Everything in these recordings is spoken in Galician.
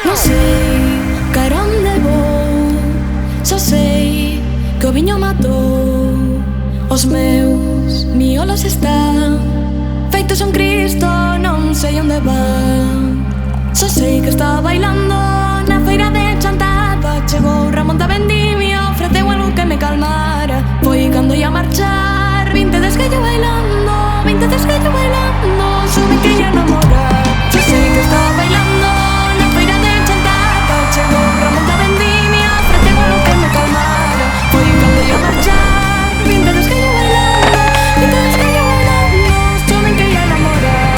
Non sei cara onde vou, só sei que o viño matou. Os meus miolos están feitos un Cristo, non sei onde van. Só sei que está bailando na feira de Chantada. Chegou Ramón da Vendimia, ofreceu algo que me calmara. Foi cando ia marchar, 20 desguello bailando, 20 desguello bailando. Soube que ia namorar. Só sei que está bailando na feira de Chantada. Chegou Ramón da Vendimia, ofreceu algo que me calmara. Foi cando ia marchar, 20 desguello bailando, 20 desguello bailando. Soube que ia namorar.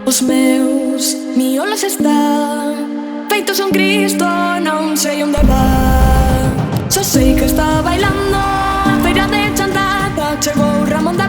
Os meus miolos están feitos un Cristo, non sei onde va. Só sei que está bailando a feira de Chantada. Chegou Ramón da